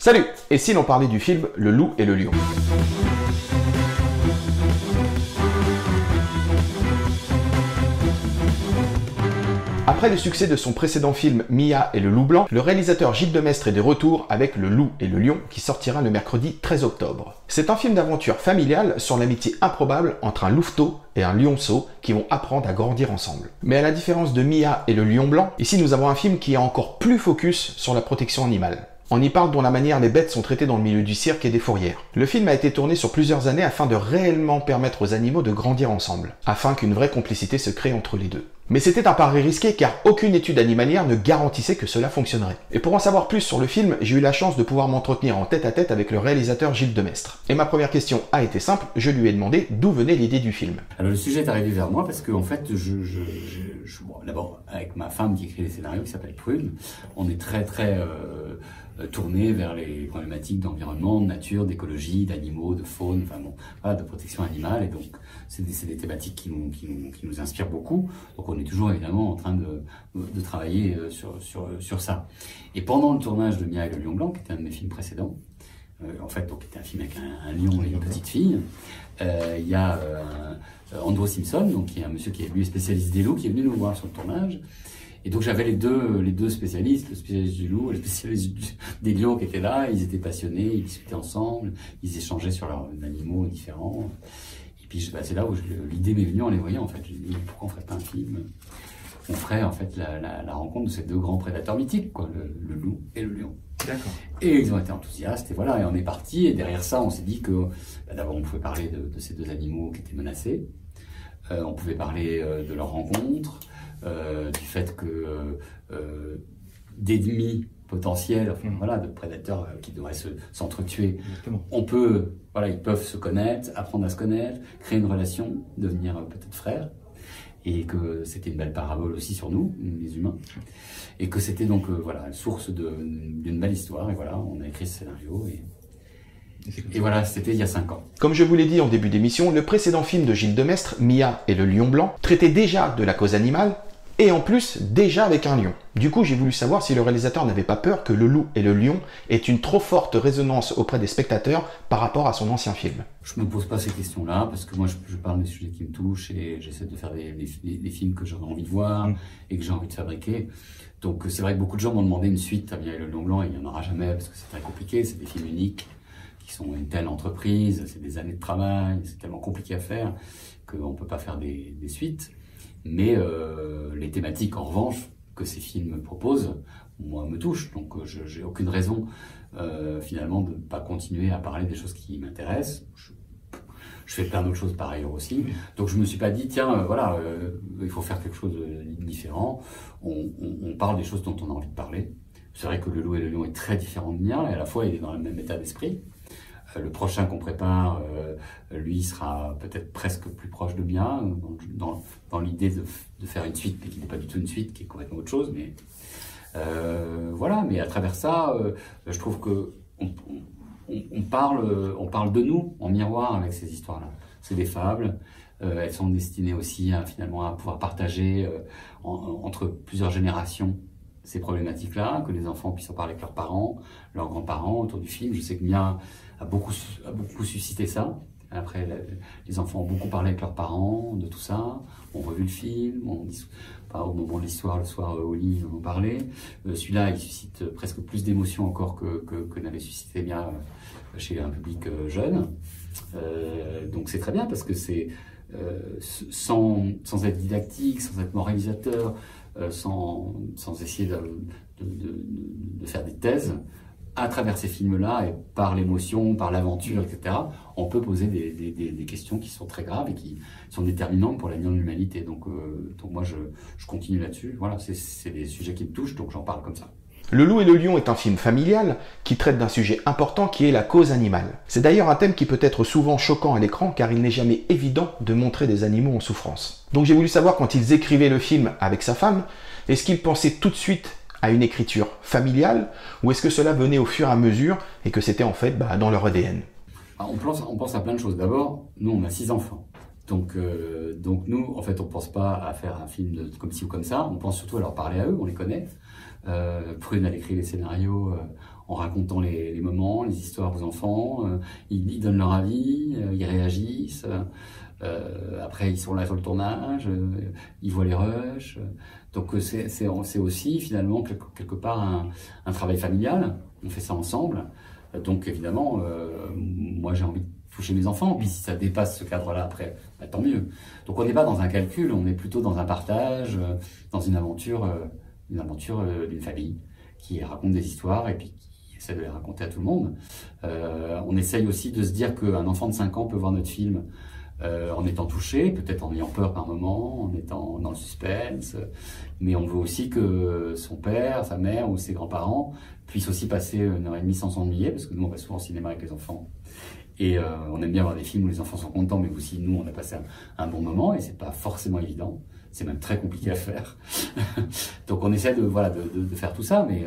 Salut! Et si l'on parlait du film Le Loup et le Lion? Après le succès de son précédent film Mia et le Loup Blanc, le réalisateur Gilles Demestre est de retour avec Le Loup et le Lion qui sortira le mercredi 13 octobre. C'est un film d'aventure familiale sur l'amitié improbable entre un louveteau et un lionceau qui vont apprendre à grandir ensemble. Mais à la différence de Mia et le Lion Blanc, ici nous avons un film qui est encore plus focus sur la protection animale. On y parle de la manière les bêtes sont traitées dans le milieu du cirque et des fourrières. Le film a été tourné sur plusieurs années afin de réellement permettre aux animaux de grandir ensemble, afin qu'une vraie complicité se crée entre les deux. Mais c'était un pari risqué car aucune étude animalière ne garantissait que cela fonctionnerait. Et pour en savoir plus sur le film, j'ai eu la chance de pouvoir m'entretenir en tête-à-tête avec le réalisateur Gilles Demestre. Et ma première question a été simple, je lui ai demandé d'où venait l'idée du film. Alors le sujet est arrivé vers moi parce que en fait, bon, d'abord avec ma femme qui écrit les scénarios qui s'appelle Prune, on est très tourné vers les problématiques d'environnement, de nature, d'écologie, d'animaux, de faune, enfin bon, voilà, de protection animale. Et donc c'est des thématiques qui nous inspirent beaucoup. Donc on est toujours évidemment en train de travailler sur ça. Et pendant le tournage de Mia et le Lion Blanc, qui était un de mes films précédents, en fait, donc c'était un film avec un lion et une petite fille. Il y a Andrew Simpson, donc qui est un monsieur qui est lui spécialiste des loups, qui est venu nous voir sur le tournage. Et donc j'avais les deux spécialistes, le spécialiste du loup et le spécialiste des lions qui étaient là. Ils étaient passionnés, ils discutaient ensemble, ils échangeaient sur leurs animaux différents. Et puis c'est là où l'idée m'est venue en les voyant en fait. J'ai dit pourquoi on ferait pas un film? On ferait en fait la rencontre de ces deux grands prédateurs mythiques, quoi, le loup et le lion. D'accord. Et ils ont été enthousiastes, et voilà, et on est parti. Et derrière ça, on s'est dit que d'abord on pouvait parler de ces deux animaux qui étaient menacés. On pouvait parler de leur rencontre. Du fait que d'ennemis potentiels, enfin, voilà, de prédateurs qui devraient s'entretuer, ils peuvent se connaître, apprendre à se connaître, créer une relation, devenir peut-être frères, et que c'était une belle parabole aussi sur nous, les humains, et que c'était donc voilà, source d'une belle histoire, et voilà, on a écrit ce scénario, et voilà, c'était il y a 5 ans. Comme je vous l'ai dit en début d'émission, le précédent film de Gilles Demestre, Mia et le Lion Blanc, traitait déjà de la cause animale, et en plus, déjà avec un lion. Du coup, j'ai voulu savoir si le réalisateur n'avait pas peur que Le Loup et le Lion aient une trop forte résonance auprès des spectateurs par rapport à son ancien film. Je me pose pas ces questions-là, parce que moi, je parle des sujets qui me touchent, et j'essaie de faire les films que j'aurais envie de voir, et que j'ai envie de fabriquer. Donc c'est vrai que beaucoup de gens m'ont demandé une suite à Mia et le Lion Blanc, et il n'y en aura jamais, parce que c'est très compliqué, c'est des films uniques, qui sont une telle entreprise, c'est des années de travail, c'est tellement compliqué à faire, qu'on ne peut pas faire des suites. Mais les thématiques, en revanche, que ces films proposent, moi, me touchent. Donc, j'ai aucune raison, finalement, de ne pas continuer à parler des choses qui m'intéressent. Je fais plein d'autres choses par ailleurs aussi. Donc, je me suis pas dit, tiens, voilà, il faut faire quelque chose de différent. On parle des choses dont on a envie de parler. C'est vrai que Le Loup et le Lion est très différent de Mia, et à la fois, il est dans le même état d'esprit. Le prochain qu'on prépare, lui, sera peut-être presque plus proche de Mia, dans l'idée de faire une suite, mais qui n'est pas du tout une suite, qui est complètement autre chose. Mais voilà, mais à travers ça, je trouve que on parle de nous en miroir avec ces histoires-là. C'est des fables. Elles sont destinées aussi finalement à pouvoir partager entre plusieurs générations ces problématiques-là, que les enfants puissent en parler avec leurs parents, leurs grands-parents autour du film. Je sais que Mia a beaucoup suscité ça. Après, les enfants ont beaucoup parlé avec leurs parents de tout ça, ont revu le film, au moment de l'histoire, le soir au lit, on en parlait. Celui-là, il suscite presque plus d'émotions encore que n'avait suscité Mia chez un public jeune. Donc c'est très bien parce que c'est sans être didactique, sans être moralisateur, sans essayer de faire des thèses, à travers ces films-là, et par l'émotion, par l'aventure, etc., on peut poser des questions qui sont très graves et qui sont déterminantes pour l'avenir de l'humanité. Donc moi, je continue là-dessus. Voilà, c'est des sujets qui me touchent, donc j'en parle comme ça. Le Loup et le Lion est un film familial qui traite d'un sujet important qui est la cause animale. C'est d'ailleurs un thème qui peut être souvent choquant à l'écran car il n'est jamais évident de montrer des animaux en souffrance. Donc j'ai voulu savoir quand ils écrivaient le film avec sa femme, est-ce qu'ils pensaient tout de suite à une écriture familiale ou est-ce que cela venait au fur et à mesure et que c'était en fait dans leur ADN? On pense à plein de choses. D'abord, nous on a 6 enfants. Donc nous, en fait, on pense pas à faire un film comme ci ou comme ça, on pense surtout à leur parler à eux, on les connaît. Prune, elle écrit les scénarios, en racontant les moments, les histoires aux enfants. Ils donnent leur avis, ils réagissent. Après, ils sont là sur le tournage, ils voient les rushs. Donc c'est aussi finalement quelque part un travail familial. On fait ça ensemble. Donc évidemment, moi j'ai envie de toucher mes enfants. Puis si ça dépasse ce cadre-là après, bah, tant mieux. Donc on n'est pas dans un calcul, on est plutôt dans un partage, dans une aventure d'une famille qui raconte des histoires et puis qui essaie de les raconter à tout le monde. On essaye aussi de se dire qu'un enfant de 5 ans peut voir notre film en étant touché, peut-être en ayant peur par moment, en étant dans le suspense, mais on veut aussi que son père, sa mère ou ses grands-parents puissent aussi passer 1h30 sans s'ennuyer, parce que nous on va souvent au cinéma avec les enfants. Et on aime bien voir des films où les enfants sont contents, mais aussi nous on a passé un bon moment, et c'est pas forcément évident. C'est même très compliqué à faire. Donc on essaie de faire tout ça, mais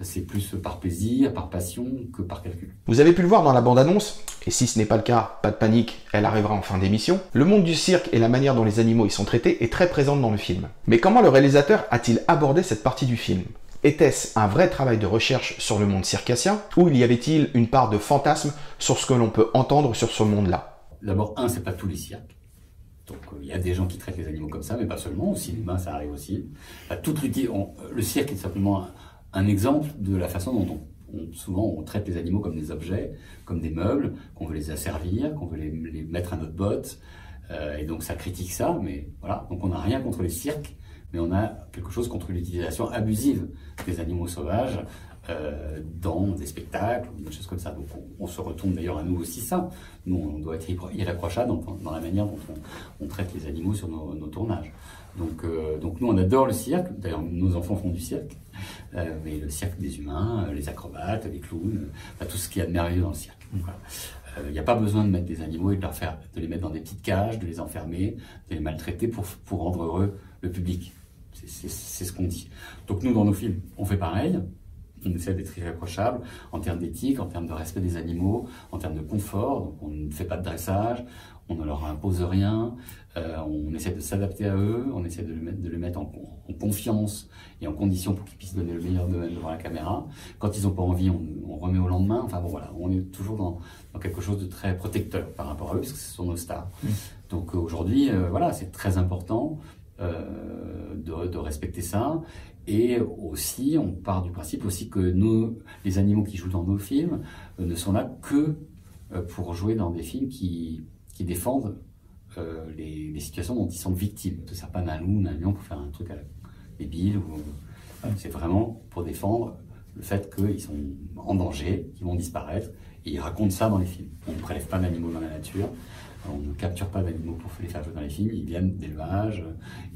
c'est plus par plaisir, par passion que par calcul. Vous avez pu le voir dans la bande-annonce, et si ce n'est pas le cas, pas de panique, elle arrivera en fin d'émission. Le monde du cirque et la manière dont les animaux y sont traités est très présente dans le film. Mais comment le réalisateur a-t-il abordé cette partie du film? Était-ce un vrai travail de recherche sur le monde circassien, ou y avait-il une part de fantasme sur ce que l'on peut entendre sur ce monde-là? D'abord, c'est pas tous les cirques. Donc il y a des gens qui traitent les animaux comme ça, mais pas seulement, au cinéma ça arrive aussi. Le cirque est simplement un exemple de la façon dont souvent on traite les animaux comme des objets, comme des meubles, qu'on veut les asservir, qu'on veut les mettre à notre botte, et donc ça critique ça, mais voilà. Donc on n'a rien contre les cirques, mais on a quelque chose contre l'utilisation abusive des animaux sauvages dans des spectacles ou des choses comme ça. Donc on se retourne d'ailleurs à nous aussi ça. Nous, on doit être irréprochable dans la manière dont on traite les animaux sur nos tournages. Donc nous, on adore le cirque. D'ailleurs, nos enfants font du cirque. Mais le cirque des humains, les acrobates, les clowns, tout ce qu'il y a de merveilleux dans le cirque. Il n'y a pas besoin de mettre des animaux et de les mettre dans des petites cages, de les enfermer, de les maltraiter pour rendre heureux le public. C'est ce qu'on dit. Donc nous, dans nos films, on fait pareil. On essaie d'être irréprochable en termes d'éthique, en termes de respect des animaux, en termes de confort. Donc on ne fait pas de dressage, on ne leur impose rien, on essaie de s'adapter à eux, on essaie de les mettre en confiance et en condition pour qu'ils puissent donner le meilleur d'eux-mêmes devant la caméra. Quand ils n'ont pas envie, on remet au lendemain. Enfin bon voilà, on est toujours dans quelque chose de très protecteur par rapport à eux, parce que ce sont nos stars. Donc aujourd'hui, voilà, c'est très important de respecter ça. Et aussi, on part du principe aussi que les animaux qui jouent dans nos films ne sont là que pour jouer dans des films qui défendent les situations dont ils sont victimes. On ne se sert pas d'un loup, d'un lion pour faire un truc débile. C'est vraiment pour défendre le fait qu'ils sont en danger, qu'ils vont disparaître. Et ils racontent ça dans les films. On ne prélève pas d'animaux dans la nature. On ne capture pas d'animaux pour les faire jouer dans les films. Ils viennent d'élevage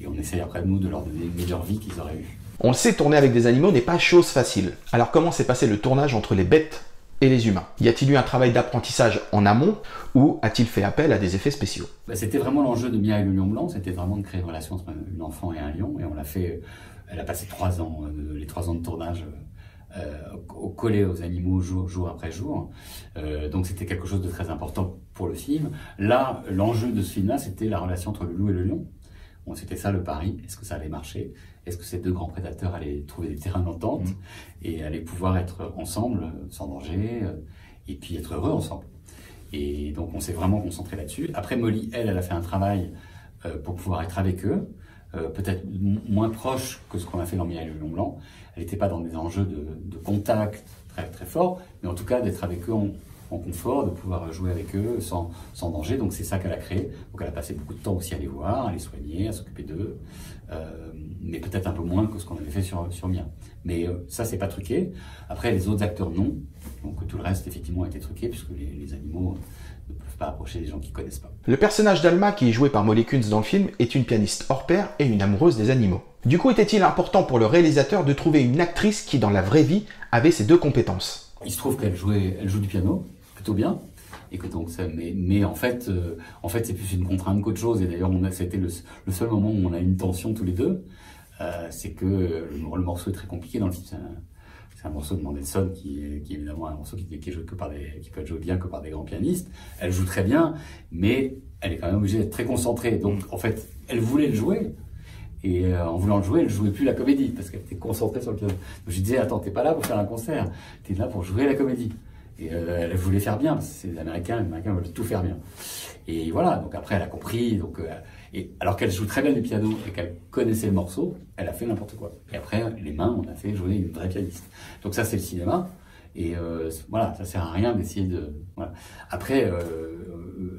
et on essaye après de nous de leur donner une meilleure vie qu'ils auraient eue. On le sait, tourner avec des animaux n'est pas chose facile. Alors comment s'est passé le tournage entre les bêtes et les humains? Y a-t-il eu un travail d'apprentissage en amont ou a-t-il fait appel à des effets spéciaux? C'était vraiment l'enjeu de Mia et le lion blanc, c'était vraiment de créer une relation entre un enfant et un lion, et on l'a fait. Elle a passé 3 ans, les 3 ans de tournage collé aux animaux jour après jour. Donc c'était quelque chose de très important pour le film. Là, l'enjeu de ce film-là, c'était la relation entre le loup et le lion. Bon, c'était ça le pari. Est-ce que ça allait marcher? Est-ce que ces deux grands prédateurs allaient trouver des terrains d'entente et allaient pouvoir être ensemble, sans danger, et puis être heureux ensemble? Et donc on s'est vraiment concentré là-dessus. Après, Molly, elle a fait un travail pour pouvoir être avec eux, peut-être moins proche que ce qu'on a fait dans Mia et le lion blanc. Elle n'était pas dans des enjeux de contact très, très forts, mais en tout cas d'être avec eux en confort, de pouvoir jouer avec eux sans danger. Donc c'est ça qu'elle a créé. Donc elle a passé beaucoup de temps aussi à les voir, à les soigner, à s'occuper d'eux, mais peut-être un peu moins que ce qu'on avait fait sur Mia. Mais ça, c'est pas truqué. Après, les autres acteurs, non. Donc tout le reste, effectivement, a été truqué, puisque les animaux ne peuvent pas approcher des gens qu'ils connaissent pas. Le personnage d'Alma, qui est joué par Molly Kunz dans le film, est une pianiste hors pair et une amoureuse des animaux. Du coup, était-il important pour le réalisateur de trouver une actrice qui, dans la vraie vie, avait ces deux compétences? Il se trouve qu'elle joue du piano, plutôt bien. Et que donc mais en fait c'est plus une contrainte qu'autre chose. Et d'ailleurs c'était le seul moment où on a une tension tous les deux. C'est que le morceau est très compliqué dans le film. C'est un morceau de Mendelssohn qui est évidemment un morceau qui peut être joué bien que par des grands pianistes. Elle joue très bien, mais elle est quand même obligée d'être très concentrée. Donc en fait elle voulait le jouer, Et en voulant le jouer, elle ne jouait plus la comédie, parce qu'elle était concentrée sur le piano. Donc je lui disais, attends, t'es pas là pour faire un concert, t'es là pour jouer la comédie. Et elle voulait faire bien, parce que c'est les Américains veulent tout faire bien. Et voilà, donc après elle a compris, donc, et alors qu'elle joue très bien du piano et qu'elle connaissait le morceau, elle a fait n'importe quoi. Et après, les mains, on a fait jouer une vraie pianiste. Donc ça, c'est le cinéma. Et voilà, ça sert à rien d'essayer de... Voilà. Après,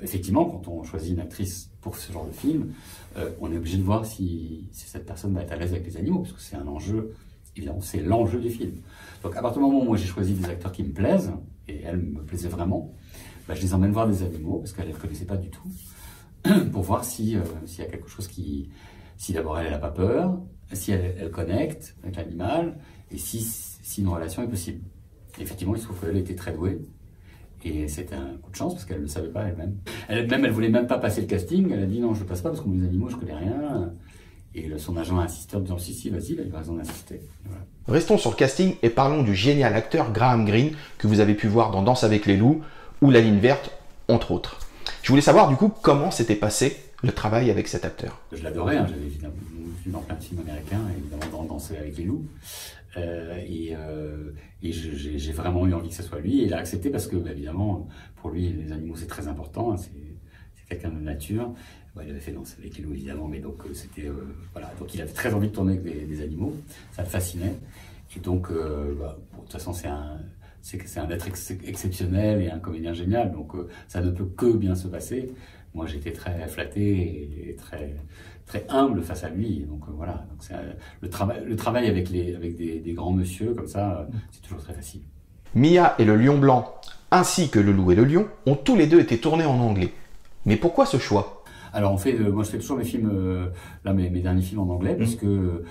effectivement, quand on choisit une actrice pour ce genre de film, on est obligé de voir si cette personne va être à l'aise avec les animaux, parce que c'est un enjeu, évidemment, c'est l'enjeu du film. Donc à partir du moment où moi j'ai choisi des acteurs qui me plaisent, et elle me plaisait vraiment, bah, je les emmène voir des animaux, parce qu'elle ne les connaissait pas du tout, pour voir s'il y a quelque chose qui... Si d'abord elle n'a pas peur, si elle connecte avec l'animal, et si une relation est possible. Et effectivement, il se trouve qu'elle était très douée. Et c'était un coup de chance parce qu'elle ne le savait pas elle-même. Elle voulait même pas passer le casting. Elle a dit non, je ne passe pas parce que les animaux, je ne connais rien. Et son agent a insisté en disant si, vas-y, il a raison d'insister. Voilà. Restons sur le casting et parlons du génial acteur Graham Greene que vous avez pu voir dans Danse avec les loups ou La ligne verte, entre autres. Je voulais savoir du coup comment s'était passé le travail avec cet acteur. Je l'adorais, hein. J'avais évidemment vu dans plein de films américains, évidemment dans Danser avec les loups. Et j'ai vraiment eu envie que ce soit lui, et il a accepté parce que, bah, évidemment, pour lui, les animaux c'est très important, hein, c'est quelqu'un de nature. Bah, il avait fait Danser avec les loups, évidemment, mais donc c'était. Voilà, donc il avait très envie de tourner avec des animaux, ça le fascinait. Et donc, bah, bon, de toute façon, c'est un être exceptionnel et un comédien génial, donc ça ne peut que bien se passer. Moi, j'étais très flatté et très humble face à lui. Donc voilà, donc le travail avec des grands monsieur comme ça, c'est toujours très facile. Mia et le lion blanc, ainsi que le loup et le lion, ont tous les deux été tournés en anglais. Mais pourquoi ce choix? Alors moi je fais toujours mes films, mes derniers films en anglais, parce que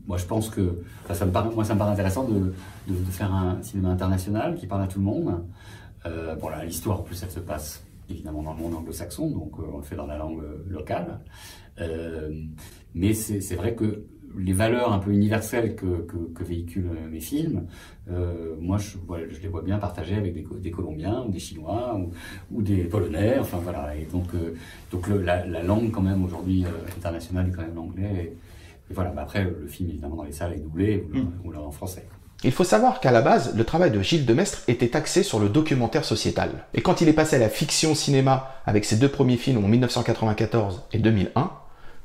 moi je pense que ça me paraît intéressant de faire un cinéma international qui parle à tout le monde. Bon là, l'histoire en plus elle se passe évidemment dans le monde anglo-saxon, donc on le fait dans la langue locale. Mais c'est vrai que les valeurs un peu universelles que véhiculent mes films, moi je les vois bien partagées avec des Colombiens ou des Chinois ou des Polonais, enfin voilà. Et donc la langue quand même aujourd'hui internationale est quand même l'anglais. Et voilà, mais après le film évidemment dans les salles est doublé ou là en français. Il faut savoir qu'à la base, le travail de Gilles Demestre était axé sur le documentaire sociétal. Et quand il est passé à la fiction cinéma avec ses deux premiers films en 1994 et 2001,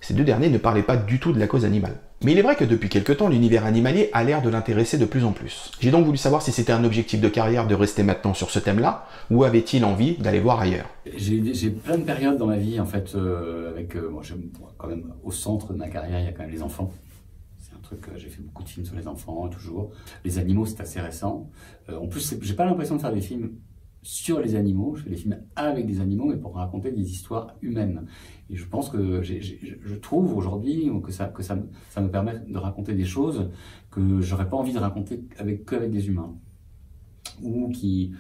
ces deux derniers ne parlaient pas du tout de la cause animale. Mais il est vrai que depuis quelque temps, l'univers animalier a l'air de l'intéresser de plus en plus. J'ai donc voulu savoir si c'était un objectif de carrière de rester maintenant sur ce thème-là, ou avait-il envie d'aller voir ailleurs? J'ai plein de périodes dans ma vie, en fait, moi, quand même, au centre de ma carrière, il y a quand même les enfants. J'ai fait beaucoup de films sur les enfants, toujours. Les animaux, c'est assez récent. En plus, j'ai pas l'impression de faire des films sur les animaux. Je fais des films avec des animaux, mais pour raconter des histoires humaines. Et je pense que je trouve aujourd'hui que ça me permet de raconter des choses que j'aurais pas envie de raconter qu'avec des humains. Ou qui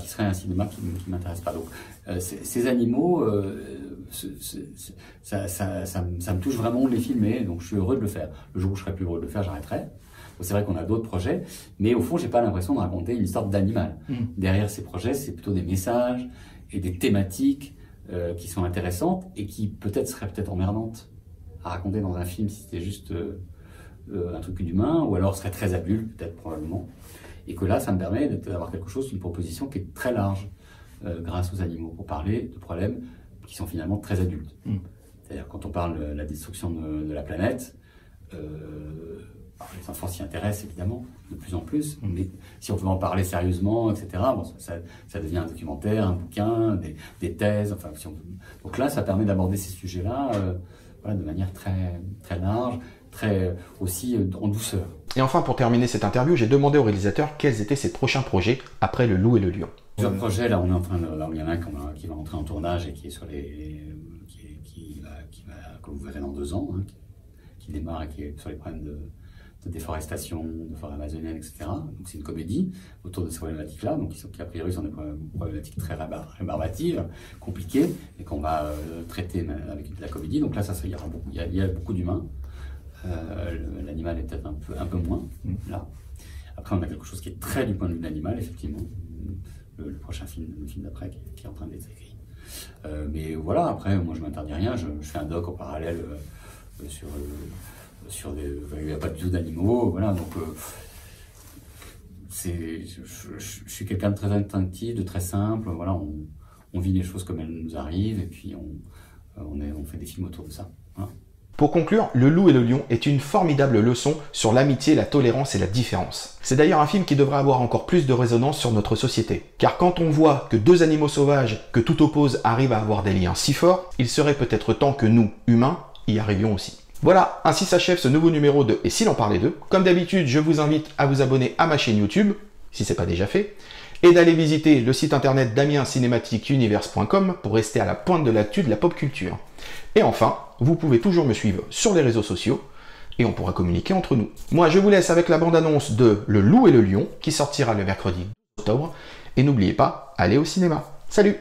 seraient un cinéma qui m'intéresse pas. Donc, ces animaux, ça me touche vraiment de les filmer, donc je suis heureux de le faire. Le jour où je serai plus heureux de le faire, j'arrêterai. C'est vrai qu'on a d'autres projets, mais au fond, j'ai pas l'impression de raconter une histoire d'animal. Derrière ces projets, c'est plutôt des messages et des thématiques qui sont intéressantes et qui peut-être seraient emmerdantes à raconter dans un film si c'était juste un truc d'humain, ou alors seraient très adultes, peut-être probablement. Et que là, ça me permet d'avoir quelque chose, une proposition qui est très large grâce aux animaux, pour parler de problèmes qui sont finalement très adultes. C'est-à-dire quand on parle de la destruction de la planète, les enfants s'y intéressent évidemment de plus en plus, mais si on veut en parler sérieusement, etc., bon, ça devient un documentaire, un bouquin, des thèses, enfin, donc là, ça permet d'aborder ces sujets-là de manière très, très large, très aussi en douceur. Et enfin, pour terminer cette interview, j'ai demandé au réalisateur quels étaient ses prochains projets après Le Loup et le Lion. Plusieurs projets, là, on est en train de, là, il y en a un qui va entrer en tournage et qui est sur que vous verrez dans 2 ans, hein, qui démarre et qui est sur les problèmes de déforestation, de forêt amazonienne, etc. Donc c'est une comédie autour de ces problématiques-là, donc qui a priori sont des problématiques très rébarbatives, compliquées, et qu'on va traiter avec de la comédie. Donc là, il y a beaucoup d'humains. L'animal est peut-être un peu moins là. Après, on a quelque chose qui est très du point de vue de l'animal, effectivement. Le prochain film, le film d'après, qui est en train d'être écrit. Mais voilà, après, moi je m'interdis rien, je fais un doc en parallèle sur des... Il n'y a pas du tout d'animaux, voilà, donc je suis quelqu'un de très instinctif, de très simple, voilà, on vit les choses comme elles nous arrivent, et puis on fait des films autour de ça. Voilà. Pour conclure, Le Loup et le Lion est une formidable leçon sur l'amitié, la tolérance et la différence. C'est d'ailleurs un film qui devrait avoir encore plus de résonance sur notre société. Car quand on voit que deux animaux sauvages que tout oppose arrivent à avoir des liens si forts, il serait peut-être temps que nous, humains, y arrivions aussi. Voilà, ainsi s'achève ce nouveau numéro de Et s'il en parlait d'eux. Comme d'habitude, je vous invite à vous abonner à ma chaîne YouTube, si c'est pas déjà fait, et d'aller visiter le site internet damiencinematicuniverse.com pour rester à la pointe de l'actu de la pop culture. Et enfin, vous pouvez toujours me suivre sur les réseaux sociaux, et on pourra communiquer entre nous. Moi, je vous laisse avec la bande-annonce de Le Loup et le Lion, qui sortira le mercredi 12 octobre, et n'oubliez pas, allez au cinéma. Salut!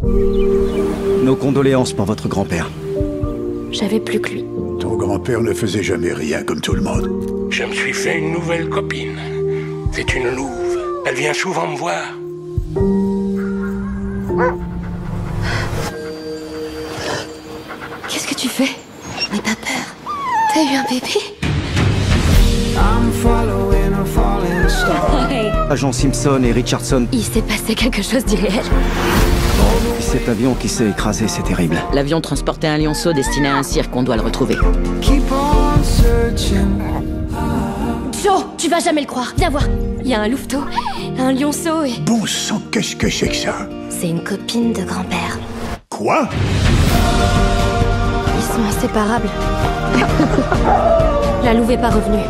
Nos condoléances pour votre grand-père. J'avais plus que lui. Ton grand-père ne faisait jamais rien comme tout le monde. Je me suis fait une nouvelle copine. C'est une louve. Elle vient souvent me voir. Qu'est-ce que tu fais? N'aie pas peur. T'as eu un bébé? Agent Simpson et Richardson, Il s'est passé quelque chose d'irréel. cet avion qui s'est écrasé, c'est terrible. L'avion transportait un lionceau destiné à un cirque, on doit le retrouver. Joe, tu vas jamais le croire. Viens voir. Il y a un louveteau, un lionceau et... Bon sang, qu'est-ce que c'est que ça? C'est une copine de grand-père. Quoi? Ils sont inséparables. La louve est pas revenue.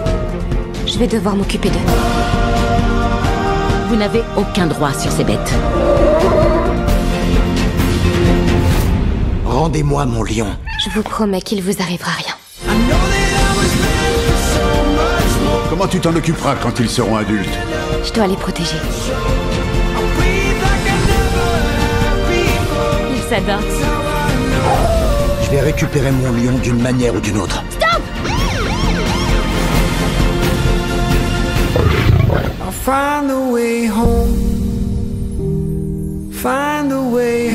Je vais devoir m'occuper d'eux. Vous n'avez aucun droit sur ces bêtes. Rendez-moi mon lion. Je vous promets qu'il vous arrivera rien. Comment tu t'en occuperas quand ils seront adultes? Je dois les protéger. Ils s'adorent. Je vais récupérer mon lion d'une manière ou d'une autre. Find a way home. Find a way